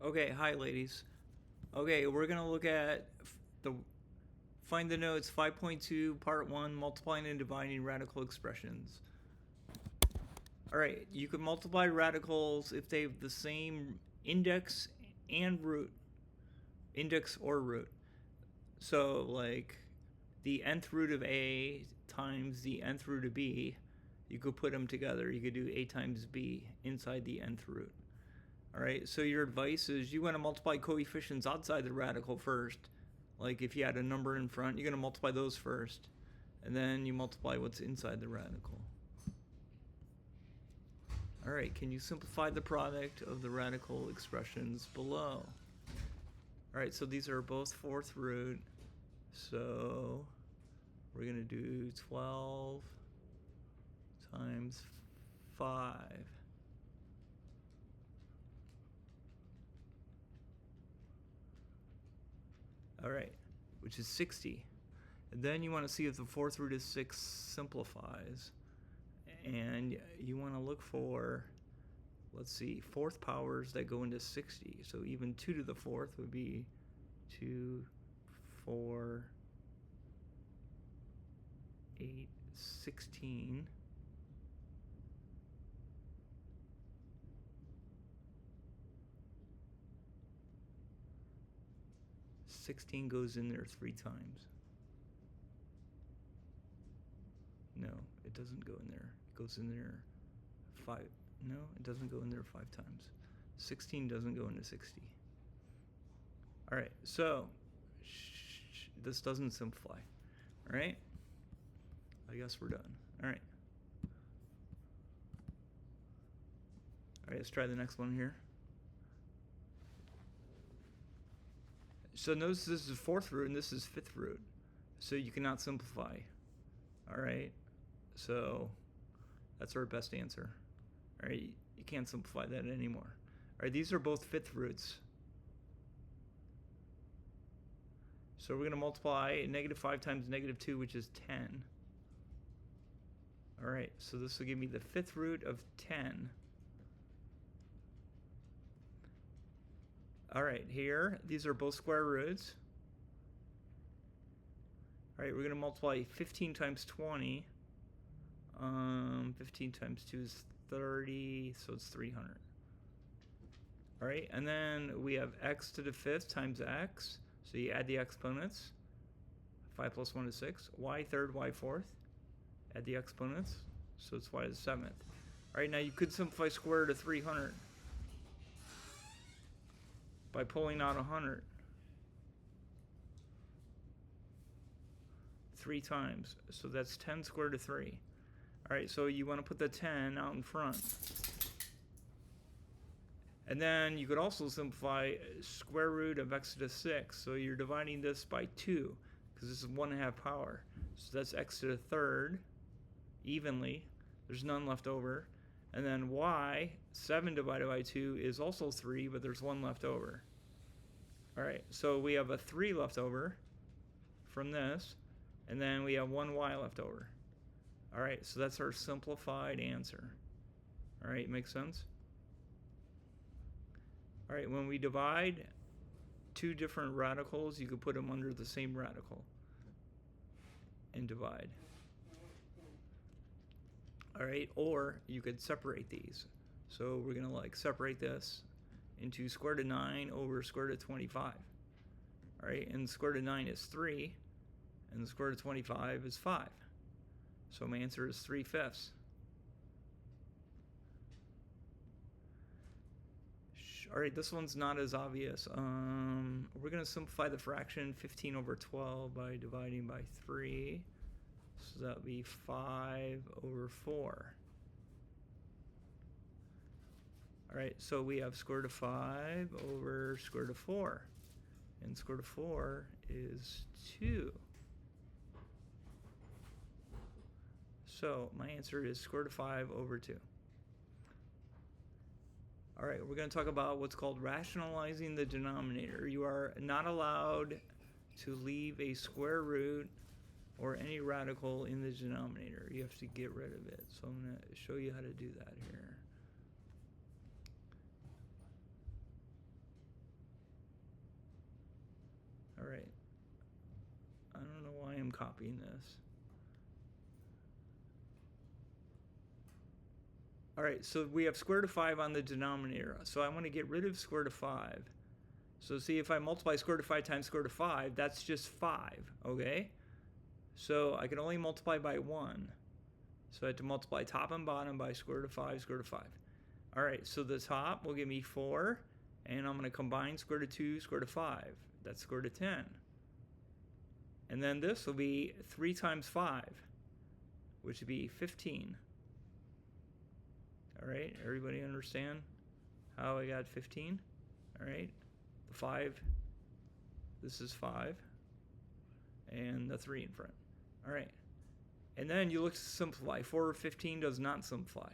Okay, hi ladies. Okay, we're gonna look at the find the notes 5.2 part 1 multiplying and dividing radical expressions. Alright, you can multiply radicals if they have the same index and root. Index or root. So like the nth root of a times the nth root of b, you could put them together. You could do a times b inside the nth root. Alright, so your advice is you want to multiply coefficients outside the radical first. Like if you had a number in front, you're going to multiply those first. And then you multiply what's inside the radical. Alright, can you simplify the product of the radical expressions below? Alright, so these are both fourth root. So we're going to do 12 times 5. Alright, which is 60. And then you want to see if the fourth root of 6 simplifies. And you want to look for, let's see, fourth powers that go into 60. So even 2 to the fourth would be 2, 4, 8, 16. Sixteen goes in there 3 times. No, it doesn't go in there. It goes in there 5. No, it doesn't go in there 5 times. 16 doesn't go into 60. Alright, so this doesn't simplify. Alright? I guess we're done. Alright. Alright, let's try the next one here. So notice this is fourth root and this is fifth root. So you cannot simplify. Alright, so that's our best answer. Alright, you can't simplify that anymore. Alright, these are both fifth roots. So we're going to multiply negative 5 times negative 2, which is 10. Alright, so this will give me the fifth root of 10. Alright, here, these are both square roots. Alright, we're going to multiply 15 times 20. 15 times 2 is 30, so it's 300. Alright, and then we have x to the fifth times x. So you add the exponents. 5 plus 1 is 6. Y third, y fourth. Add the exponents. So it's y to the seventh. Alright, now you could simplify square root of 300 by pulling out 100 3 times. So that's 10 square root of 3. Alright, so you want to put the 10 out in front. And then you could also simplify square root of x to the 6. So you're dividing this by 2, because this is 1/2 power. So that's x to the third, evenly. There's none left over. And then y, 7 divided by 2 is also 3, but there's 1 left over. Alright, so we have a 3 left over from this, and then we have 1y left over. Alright, so that's our simplified answer. Alright, makes sense? Alright, when we divide two different radicals, you could put them under the same radical and divide. Alright, or you could separate these. So we're going to like separate this into square root of 9 over square root of 25. Alright, and square root of 9 is 3, and the square root of 25 is 5. So my answer is 3/5. Alright, this one's not as obvious. We're going to simplify the fraction 15 over 12 by dividing by 3. So that would be 5 over 4. Alright, so we have square root of 5 over square root of 4. And square root of 4 is 2. So my answer is square root of 5 over 2. Alright, we're going to talk about what's called rationalizing the denominator. You are not allowed to leave a square root or any radical in the denominator. You have to get rid of it. So I'm going to show you how to do that here. right. I don't know why I'm copying this. All right, so we have square root of 5 on the denominator. So I want to get rid of square root of 5. So see, if I multiply square root of 5 times square root of 5, that's just 5, okay? So I can only multiply by 1. So I have to multiply top and bottom by square root of 5, square root of 5. All right, so the top will give me 4, and I'm going to combine square root of 2, square root of 5. That's square root of 10. And then this will be 3 times 5, which would be 15. All right, everybody understand how I got 15? All right, the 5, this is 5, and the 3 in front. All right, and then you look to simplify. 4 over 15 does not simplify.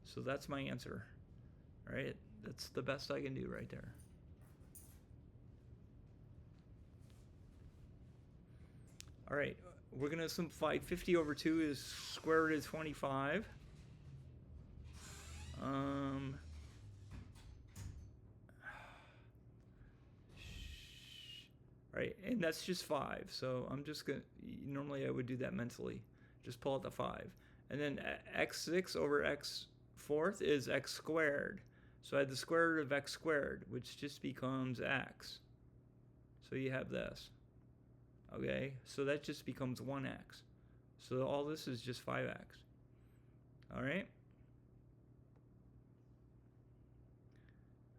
So that's my answer. All right, that's the best I can do right there. All right, we're going to simplify. 50 over 2 is square root of 25. Right, and that's just 5. So I'm just going to, normally I would do that mentally. Just pull out the 5. And then x6 over x fourth is x squared. So I have the square root of x squared, which just becomes x. So you have this. Okay, so that just becomes 1x. So all this is just 5x. All right.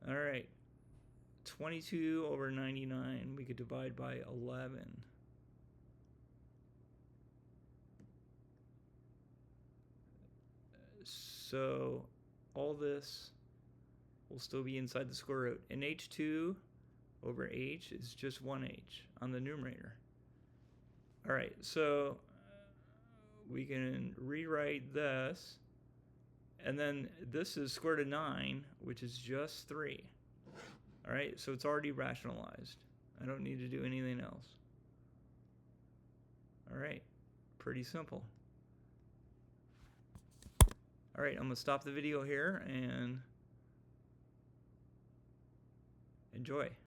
All right. 22 over 99, we could divide by 11. So all this will still be inside the square root. And h2 over h is just 1h on the numerator. All right, so we can rewrite this. And then this is square root of 9, which is just 3. All right, so it's already rationalized. I don't need to do anything else. All right, pretty simple. All right, I'm going to stop the video here and enjoy.